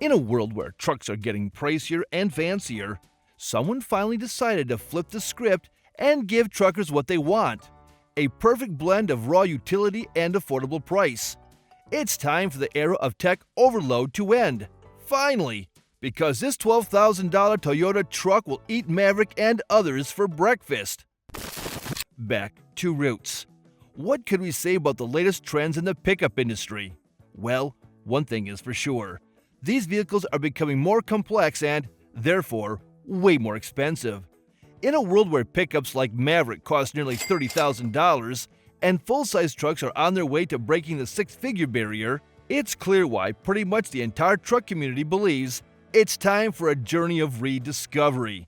In a world where trucks are getting pricier and fancier, someone finally decided to flip the script and give truckers what they want: a perfect blend of raw utility and affordable price. It's time for the era of tech overload to end. Finally! Because this $12,000 Toyota truck will eat Maverick and others for breakfast. Back to roots. What could we say about the latest trends in the pickup industry? Well, one thing is for sure. These vehicles are becoming more complex and, therefore, way more expensive. In a world where pickups like Maverick cost nearly $30,000 and full-size trucks are on their way to breaking the six-figure barrier, it's clear why pretty much the entire truck community believes it's time for a journey of rediscovery.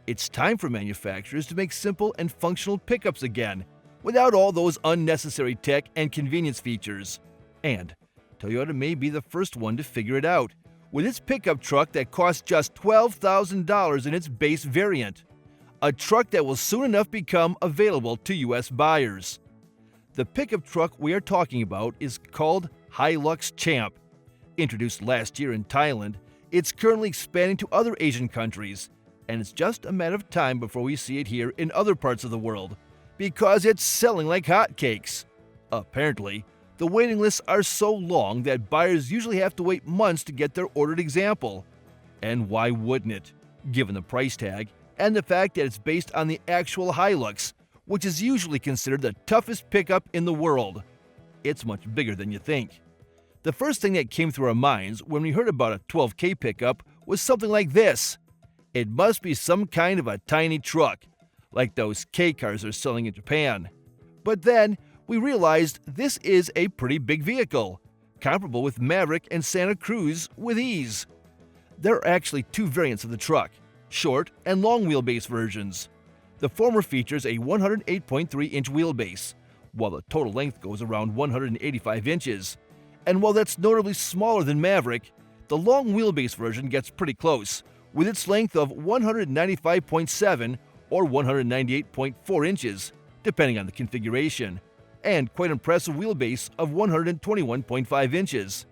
It's time for manufacturers to make simple and functional pickups again, without all those unnecessary tech and convenience features. And Toyota may be the first one to figure it out, with its pickup truck that costs just $12,000 in its base variant. A truck that will soon enough become available to U.S. buyers. The pickup truck we are talking about is called Hilux Champ. Introduced last year in Thailand, it's currently expanding to other Asian countries, and it's just a matter of time before we see it here in other parts of the world, because it's selling like hotcakes. Apparently, the waiting lists are so long that buyers usually have to wait months to get their ordered example. And why wouldn't it, given the price tag and the fact that it's based on the actual Hilux, which is usually considered the toughest pickup in the world? It's much bigger than you think. The first thing that came through our minds when we heard about a 12K pickup was something like this. It must be some kind of a tiny truck, like those K cars they're selling in Japan. But then we realized this is a pretty big vehicle, comparable with Maverick and Santa Cruz with ease. There are actually two variants of the truck, short and long wheelbase versions. The former features a 108.3-inch wheelbase, while the total length goes around 185 inches. And while that's notably smaller than Maverick, the long wheelbase version gets pretty close, with its length of 195.7 or 198.4 inches, depending on the configuration, and quite impressive wheelbase of 121.5 inches.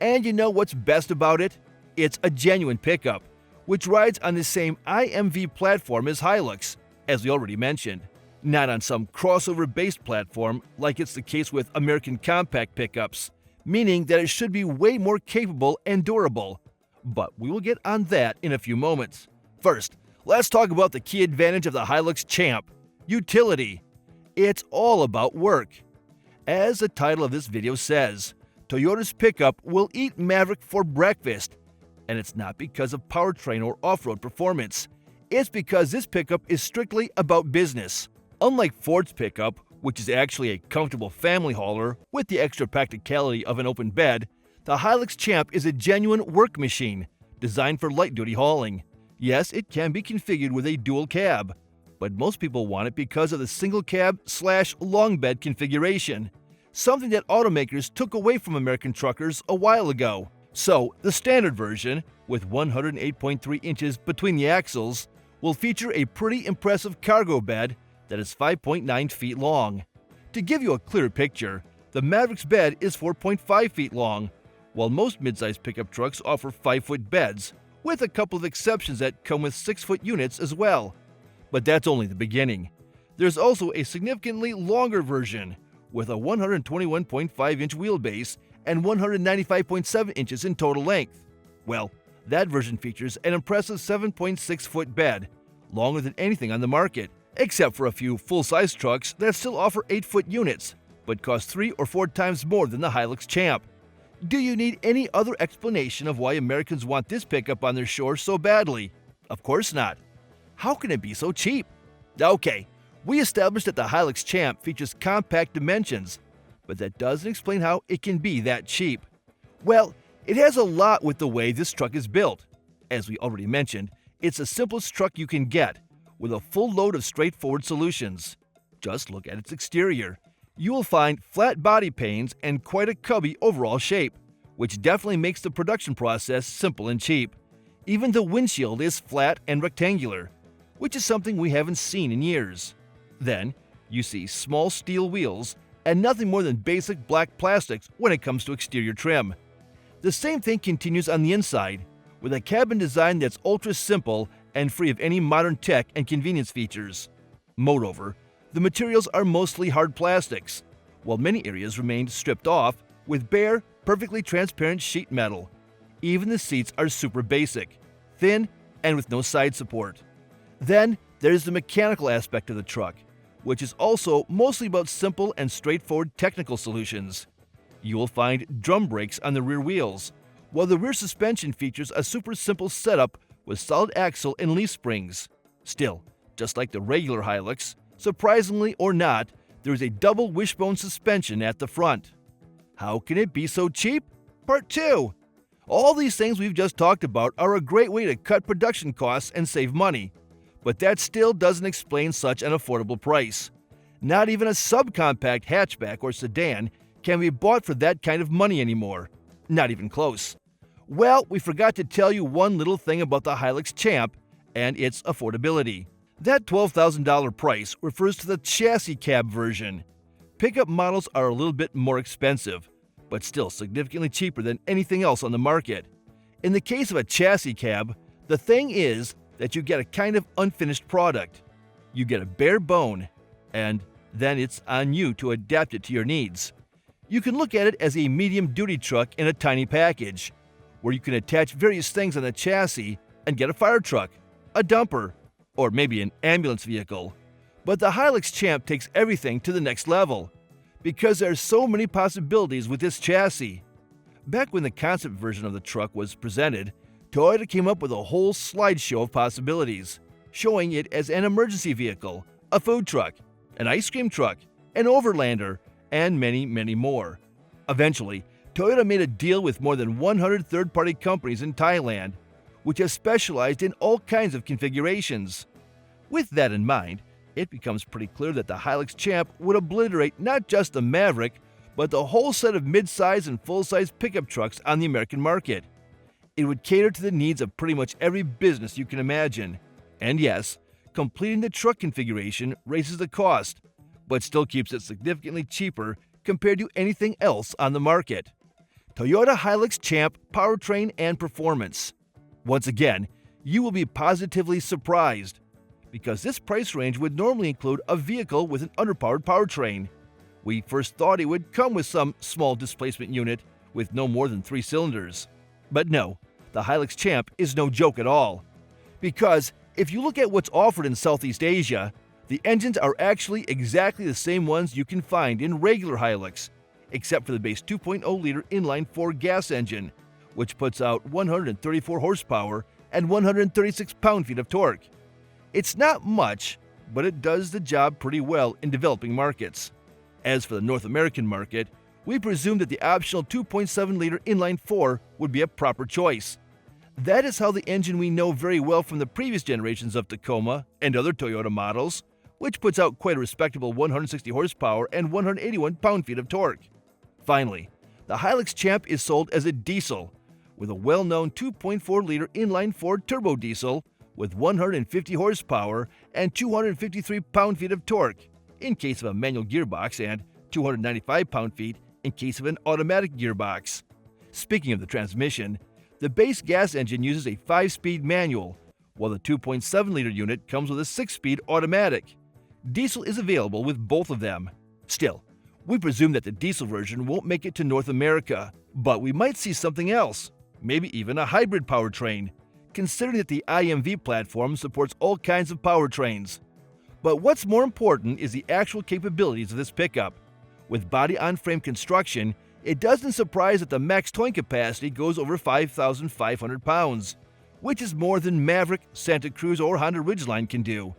And you know what's best about it? It's a genuine pickup, which rides on the same IMV platform as Hilux, as we already mentioned, not on some crossover-based platform like it's the case with American compact pickups, meaning that it should be way more capable and durable. But we will get on that in a few moments. First, let's talk about the key advantage of the Hilux Champ: utility. It's all about work. As the title of this video says, Toyota's pickup will eat Maverick for breakfast. And it's not because of powertrain or off-road performance. It's because this pickup is strictly about business. Unlike Ford's pickup, which is actually a comfortable family hauler with the extra practicality of an open bed, the Hilux Champ is a genuine work machine designed for light-duty hauling. Yes, it can be configured with a dual cab, but most people want it because of the single cab/long bed configuration, something that automakers took away from American truckers a while ago. So, the standard version, with 108.3 inches between the axles, will feature a pretty impressive cargo bed that is 5.9 feet long. To give you a clear picture, the Maverick's bed is 4.5 feet long, while most midsize pickup trucks offer 5-foot beds, with a couple of exceptions that come with 6-foot units as well. But that's only the beginning. There's also a significantly longer version, with a 121.5-inch wheelbase and 195.7 inches in total length. Well, that version features an impressive 7.6-foot bed, longer than anything on the market, except for a few full-size trucks that still offer 8-foot units, but cost 3 or 4 times more than the Hilux Champ. Do you need any other explanation of why Americans want this pickup on their shores so badly? Of course not. How can it be so cheap? Okay, we established that the Hilux Champ features compact dimensions, but that doesn't explain how it can be that cheap. Well, it has a lot with the way this truck is built. As we already mentioned, it's the simplest truck you can get, with a full load of straightforward solutions. Just look at its exterior. You will find flat body panes and quite a cubby overall shape, which definitely makes the production process simple and cheap. Even the windshield is flat and rectangular, which is something we haven't seen in years. Then, you see small steel wheels and nothing more than basic black plastics when it comes to exterior trim. The same thing continues on the inside, with a cabin design that's ultra simple and free of any modern tech and convenience features. Moreover, the materials are mostly hard plastics, while many areas remained stripped off with bare, perfectly transparent sheet metal. Even the seats are super basic, thin, and with no side support. Then, there's the mechanical aspect of the truck, which is also mostly about simple and straightforward technical solutions. You will find drum brakes on the rear wheels, while the rear suspension features a super simple setup with solid axle and leaf springs. Still, just like the regular Hilux, surprisingly or not, there is a double wishbone suspension at the front. How can it be so cheap? Part 2. All these things we've just talked about are a great way to cut production costs and save money, but that still doesn't explain such an affordable price. Not even a subcompact hatchback or sedan can be bought for that kind of money anymore. Not even close. Well, we forgot to tell you one little thing about the Hilux Champ and its affordability. That $12,000 price refers to the chassis cab version. Pickup models are a little bit more expensive, but still significantly cheaper than anything else on the market. In the case of a chassis cab, the thing is that you get a kind of unfinished product. You get a bare bone, and then it's on you to adapt it to your needs. You can look at it as a medium-duty truck in a tiny package, where you can attach various things on the chassis and get a fire truck, a dumper, or maybe an ambulance vehicle. But the Hilux Champ takes everything to the next level, because there are so many possibilities with this chassis. Back when the concept version of the truck was presented, Toyota came up with a whole slideshow of possibilities, showing it as an emergency vehicle, a food truck, an ice cream truck, an overlander, and many, many more. Eventually, Toyota made a deal with more than 100 third-party companies in Thailand, which have specialized in all kinds of configurations. With that in mind, it becomes pretty clear that the Hilux Champ would obliterate not just the Maverick, but the whole set of mid-size and full-size pickup trucks on the American market. It would cater to the needs of pretty much every business you can imagine. And yes, completing the truck configuration raises the cost, but still keeps it significantly cheaper compared to anything else on the market. Toyota Hilux Champ Powertrain and Performance. Once again, you will be positively surprised, because this price range would normally include a vehicle with an underpowered powertrain. We first thought it would come with some small displacement unit with no more than 3 cylinders. But no, the Hilux Champ is no joke at all. Because if you look at what's offered in Southeast Asia, the engines are actually exactly the same ones you can find in regular Hilux, except for the base 2.0-liter inline-4 gas engine, which puts out 134 horsepower and 136 pound-feet of torque. It's not much, but it does the job pretty well in developing markets. As for the North American market, we presume that the optional 2.7-liter inline-4 would be a proper choice. That is how the engine we know very well from the previous generations of Tacoma and other Toyota models, which puts out quite a respectable 160 horsepower and 181 pound-feet of torque. Finally, the Hilux Champ is sold as a diesel, with a well-known 2.4-liter inline-4 turbo diesel with 150 horsepower and 253 pound-feet of torque in case of a manual gearbox and 295 pound-feet in case of an automatic gearbox. Speaking of the transmission, the base gas engine uses a 5-speed manual, while the 2.7-liter unit comes with a 6-speed automatic. Diesel is available with both of them. Still, we presume that the diesel version won't make it to North America, but we might see something else, maybe even a hybrid powertrain, considering that the IMV platform supports all kinds of powertrains. But what's more important is the actual capabilities of this pickup. With body-on-frame construction, it doesn't surprise that the max towing capacity goes over 5,500 pounds, which is more than Maverick, Santa Cruz, or Honda Ridgeline can do.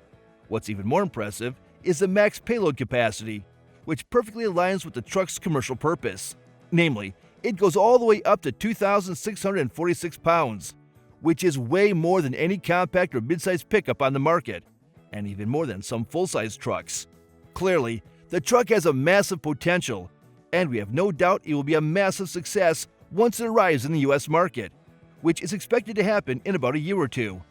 What's even more impressive is the max payload capacity, which perfectly aligns with the truck's commercial purpose. Namely, it goes all the way up to 2,646 pounds, which is way more than any compact or mid-size pickup on the market, and even more than some full-size trucks. Clearly, the truck has a massive potential, and we have no doubt it will be a massive success once it arrives in the US market, which is expected to happen in about a year or two.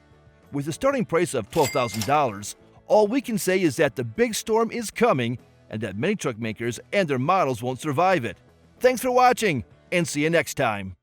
With a starting price of $12,000, all we can say is that the big storm is coming and that many truck makers and their models won't survive it. Thanks for watching, and see you next time.